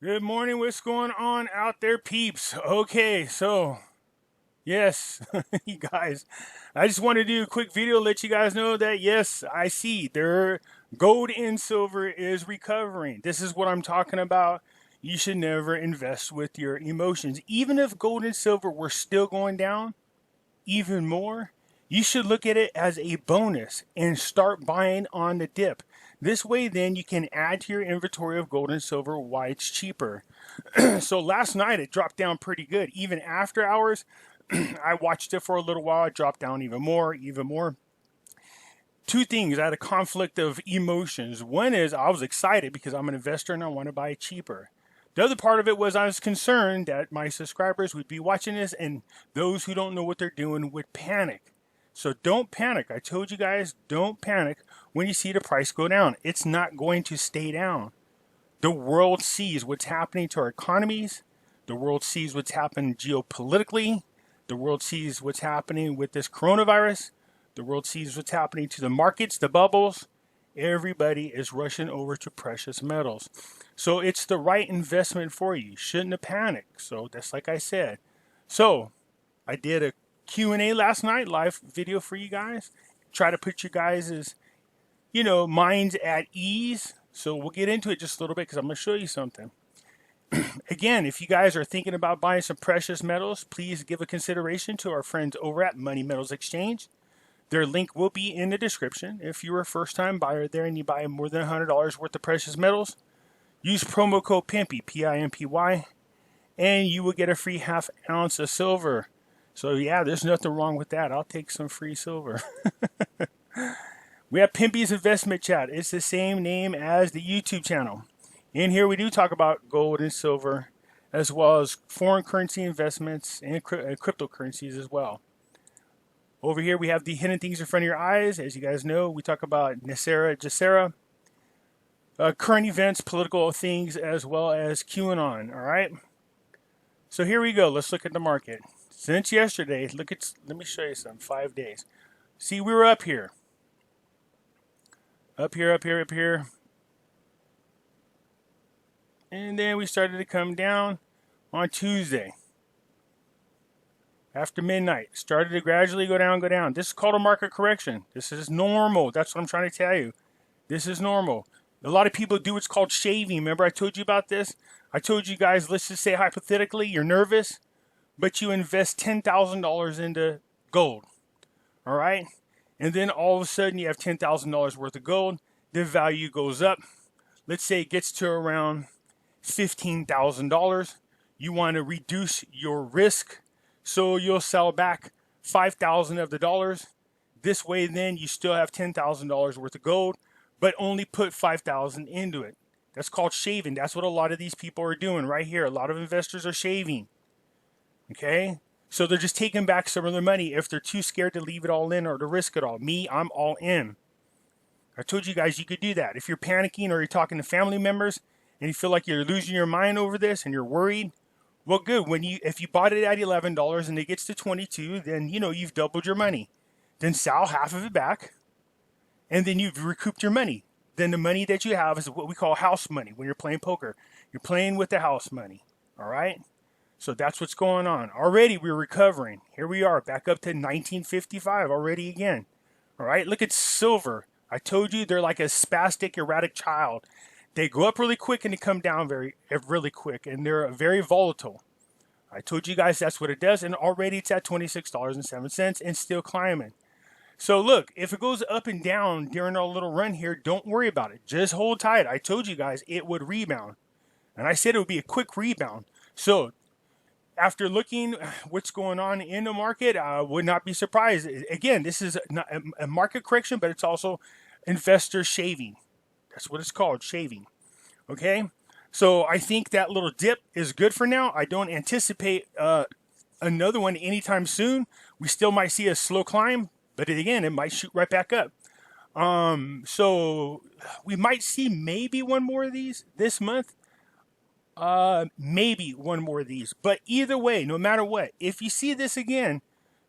Good morning. What's going on out there, peeps? Okay, so yes, you guys, I just want to do a quick video to let you guys know that yes, I see there gold and silver is recovering. This is what I'm talking about. You should never invest with your emotions. Even if gold and silver were still going down even more, you should look at it as a bonus and start buying on the dip. This way, then you can add to your inventory of gold and silver while it's cheaper. So last night it dropped down pretty good. Even after hours, I watched it for a little while. It dropped down even more, even more. Two things. I had a conflict of emotions. One is I was excited because I'm an investor and I want to buy it cheaper. The other part of it was I was concerned that my subscribers would be watching this and those who don't know what they're doing would panic. So don't panic. I told you guys, don't panic when you see the price go down. It's not going to stay down. The world sees what's happening to our economies. The world sees what's happening geopolitically. The world sees what's happening with this coronavirus. The world sees what's happening to the markets, the bubbles. Everybody is rushing over to precious metals. So it's the right investment for you. You shouldn't have panicked. So that's like I said. So I did a Q&A last night, live video for you guys. Try to put you guys' minds at ease. So we'll get into it just a little bit because I'm going to show you something. Again, if you guys are thinking about buying some precious metals, please give a consideration to our friends over at Money Metals Exchange. Their link will be in the description. If you're a first-time buyer there and you buy more than $100 worth of precious metals, use promo code Pimpy, P-I-M-P-Y, and you will get a free ½ ounce of silver. So yeah, there's nothing wrong with that. I'll take some free silver. We have Pimpy's Investment Chat. It's the same name as the YouTube channel. In here we do talk about gold and silver, as well as foreign currency investments and cryptocurrencies as well. Over here we have the hidden things in front of your eyes. As you guys know, we talk about NESARA, GESARA, current events, political things, as well as QAnon. All right. So here we go. Let's look at the market. Since yesterday, let me show you some 5 days. See, we were up here. Up here. And then we started to come down on Tuesday. After midnight, started to gradually go down. This is called a market correction. This is normal. That's what I'm trying to tell you. This is normal. A lot of people do what's called shaving. Remember I told you about this? I told you guys, let's just say hypothetically, you're nervous, but you invest $10,000 into gold. All right? And then all of a sudden you have $10,000 worth of gold. The value goes up. Let's say it gets to around $15,000. You want to reduce your risk. So you'll sell back 5,000 of the dollars. This way, then you still have $10,000 worth of gold, but only put 5,000 into it. That's called shaving. That's what a lot of these people are doing right here. A lot of investors are shaving. Okay, so they're just taking back some of their money if they're too scared to leave it all in or to risk it all. Me, I'm all in. I told you guys you could do that. If you're panicking or you're talking to family members and you feel like you're losing your mind over this and you're worried. Well, good. If you bought it at $11 and it gets to 22, then you've doubled your money. Then sell half of it back, and then you've recouped your money. Then the money that you have is what we call house money. When you're playing poker, you're playing with the house money. All right. So that's what's going on. Already we're recovering. Here we are back up to 1955 already again. All right. Look at silver. I told you they're like a spastic, erratic child. They go up really quick and they come down really quick, and they're very volatile. I told you guys that's what it does, and already it's at $26.07 and still climbing. So look, if it goes up and down during our little run here, don't worry about it. Just hold tight. I told you guys it would rebound, and I said it would be a quick rebound. So after looking what's going on in the market, I would not be surprised. Again, this is not a market correction, but it's also investor shaving. That's what it's called, shaving. Okay? So I think that little dip is good for now. I don't anticipate another one anytime soon. We still might see a slow climb, but again, it might shoot right back up. So we might see maybe one more of these this month. Maybe one more of these. But either way, no matter what, if you see this again,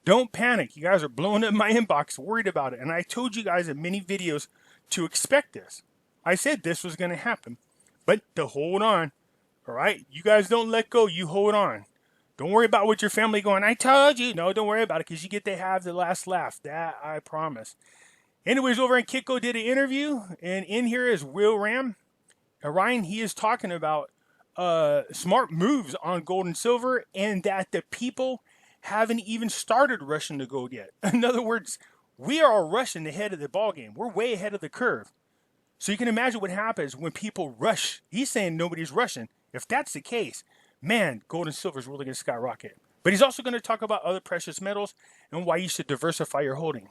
don't panic. You guys are blowing up my inbox, worried about it. And I told you guys in many videos to expect this. I said this was going to happen, but to hold on, All right, you guys don't let go. You hold on. Don't worry about what your family going. I told you. No, don't worry about it because you get to have the last laugh. That I promise. Anyways, over in Kitco did an interview, and in here is Will Ram. Ryan, he is talking about smart moves on gold and silver, and that the people haven't even started rushing to gold yet. In other words, we are rushing ahead of the ball game. We're way ahead of the curve. So you can imagine what happens when people rush. He's saying nobody's rushing. If that's the case, man, gold and silver is really going to skyrocket. But he's also going to talk about other precious metals and why you should diversify your holding.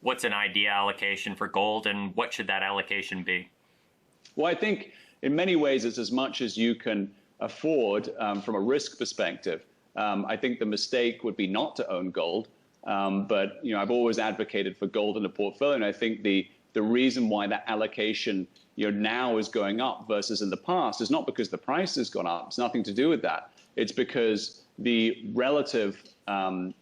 What's an ideal allocation for gold, and what should that allocation be? Well, I think in many ways it's as much as you can afford from a risk perspective. I think the mistake would be not to own gold, but I've always advocated for gold in a portfolio, and I think the reason why that allocation now is going up versus in the past is not because the price has gone up. It's nothing to do with that. It's because the relative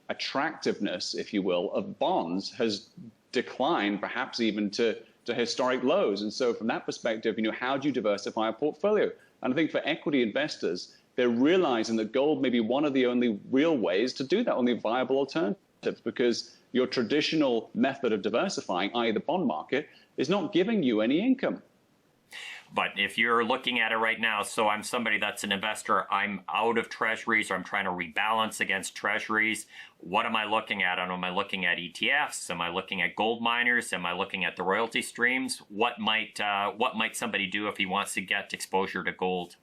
attractiveness, if you will, of bonds has declined, perhaps even to historic lows. And so from that perspective, how do you diversify a portfolio? And I think for equity investors, they're realizing that gold may be one of the only real ways to do that, only viable alternatives, because your traditional method of diversifying, i.e. the bond market, is not giving you any income. But if you're looking at it right now, so I'm somebody that's an investor, I'm out of treasuries, or I'm trying to rebalance against treasuries. What am I looking at? Am I looking at ETFs? Am I looking at gold miners? Am I looking at the royalty streams? What might somebody do if he wants to get exposure to gold?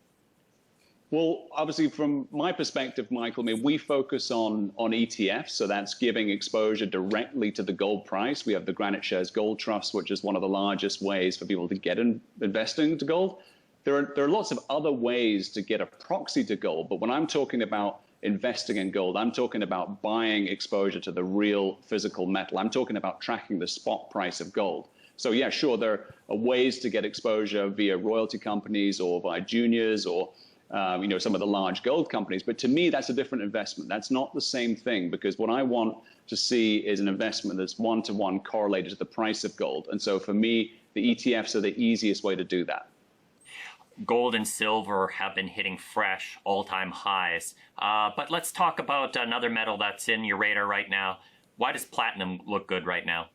Well, obviously, from my perspective, Michael, we focus on ETFs, so that's giving exposure directly to the gold price. We have the Granite Shares Gold Trust, which is one of the largest ways for people to get investing into gold. There are lots of other ways to get a proxy to gold, but when I'm talking about investing in gold, I'm talking about buying exposure to the real physical metal. I'm talking about tracking the spot price of gold. So yeah, sure, there are ways to get exposure via royalty companies or via juniors or some of the large gold companies. But to me, that's a different investment. That's not the same thing, because what I want to see is an investment that's one-to-one correlated to the price of gold. And so for me, the ETFs are the easiest way to do that. Gold and silver have been hitting fresh all-time highs. But let's talk about another metal that's in your radar right now. Why does platinum look good right now?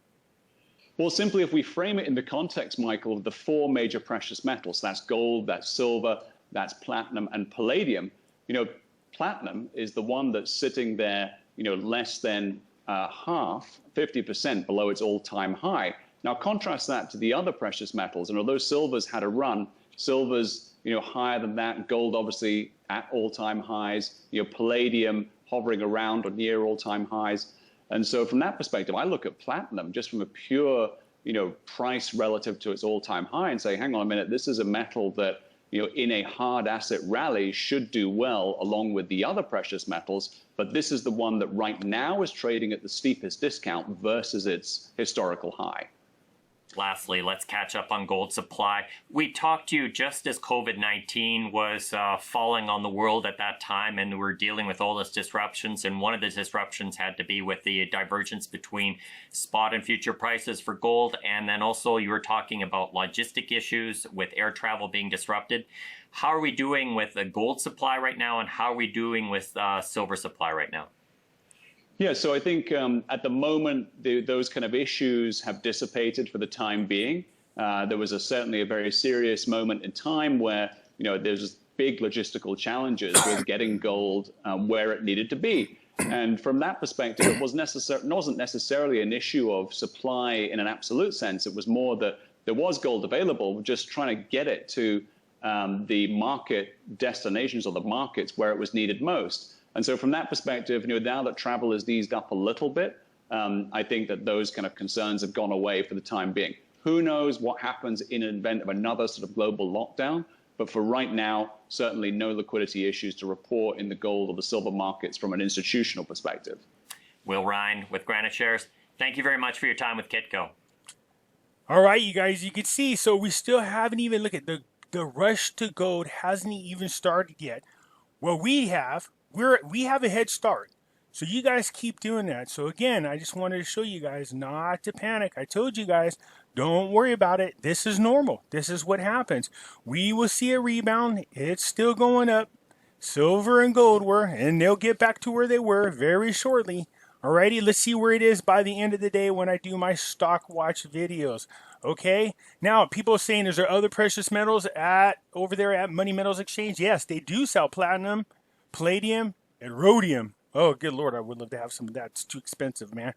Well, simply if we frame it in the context, Michael, of the four major precious metals, that's gold, that's silver, that's platinum and palladium. Platinum is the one that's sitting there, less than half, 50% below its all-time high. Now, contrast that to the other precious metals. And although silver's had a run, silver's, higher than that. Gold, obviously, at all-time highs. Palladium hovering around or near all-time highs. And so from that perspective, I look at platinum just from a pure, price relative to its all-time high and say, hang on a minute, this is a metal that, in a hard asset rally should do well along with the other precious metals, but this is the one that right now is trading at the steepest discount versus its historical high. Lastly, let's catch up on gold supply. We talked to you just as COVID-19 was falling on the world at that time, and we're dealing with all those disruptions. And one of the disruptions had to be with the divergence between spot and future prices for gold. And then also you were talking about logistic issues with air travel being disrupted. How are we doing with the gold supply right now, and how are we doing with silver supply right now? Yeah, so I think at the moment, those kind of issues have dissipated for the time being. There was certainly a very serious moment in time where, there's big logistical challenges with getting gold where it needed to be. And from that perspective, it wasn't necessarily an issue of supply in an absolute sense. It was more that there was gold available, just trying to get it to the market destinations or the markets where it was needed most. And so from that perspective, now that travel has eased up a little bit, I think that those kind of concerns have gone away for the time being. Who knows what happens in an event of another sort of global lockdown? But for right now, certainly no liquidity issues to report in the gold or the silver markets from an institutional perspective. Will Ryan with Granite Shares, thank you very much for your time with Kitco. All right, you guys, you can see, so we still haven't even looked at the rush to gold hasn't even started yet. Well, we have a head start. So you guys keep doing that. So again, I just wanted to show you guys not to panic. I told you guys, don't worry about it. This is normal. This is what happens. We will see a rebound. It's still going up. Silver and gold were, and they'll get back to where they were very shortly. Alrighty, let's see where it is by the end of the day when I do my stock watch videos. Okay, now people are saying, is there other precious metals over there at Money Metals Exchange? Yes, they do sell platinum, palladium, and rhodium. Oh, good Lord, I would love to have some of that. It's too expensive, man.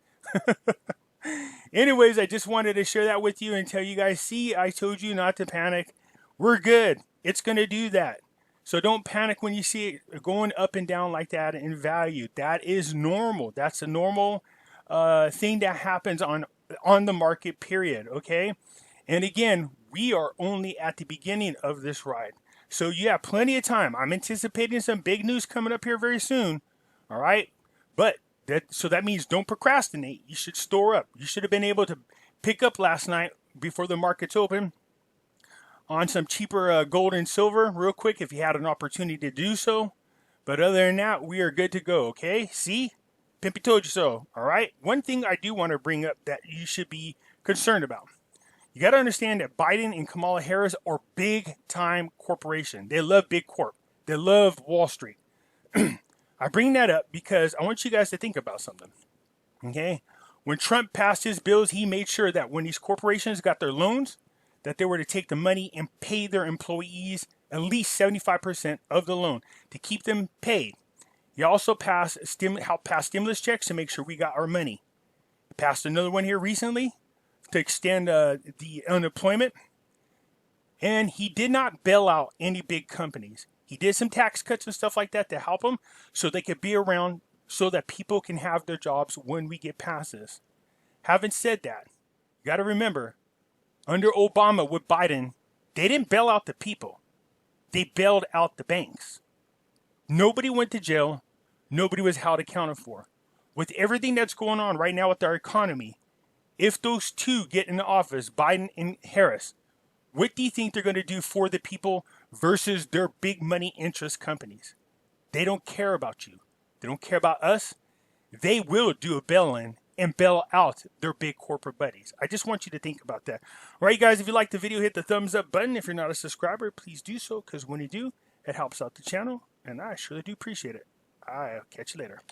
Anyways, I just wanted to share that with you and tell you guys, see, I told you not to panic. We're good. It's going to do that. So don't panic when you see it going up and down like that in value. That is normal. That's a normal thing that happens on the market, period, okay? And again, we are only at the beginning of this ride. So you have plenty of time. I'm anticipating some big news coming up here very soon. All right, but that means don't procrastinate. You should store up. You should have been able to pick up last night before the markets open on some cheaper gold and silver real quick if you had an opportunity to do so. But other than that, we are good to go. Okay, see, Pimpy told you so. All right. One thing I do want to bring up that you should be concerned about. You got to understand that Biden and Kamala Harris are big time corporation. They love big corp. They love Wall Street. I bring that up because I want you guys to think about something, okay? When Trump passed his bills, he made sure that when these corporations got their loans, that they were to take the money and pay their employees at least 75% of the loan to keep them paid. He also helped pass stimulus checks to make sure we got our money. He passed another one here recently to extend the unemployment. And he did not bail out any big companies. He did some tax cuts and stuff like that to help them so they could be around so that people can have their jobs when we get past this. Having said that, you got to remember, under Obama with Biden, they didn't bail out the people. They bailed out the banks. Nobody went to jail. Nobody was held accountable for. With everything that's going on right now with our economy, if those two get in the office, Biden and Harris, what do you think they're going to do for the people versus their big money interest companies? They don't care about you. They don't care about us. They will do a bail-in and bail out their big corporate buddies. I just want you to think about that. All right, guys, if you liked the video, hit the thumbs up button. If you're not a subscriber, please do so, because when you do, it helps out the channel, and I surely do appreciate it. I'll catch you later.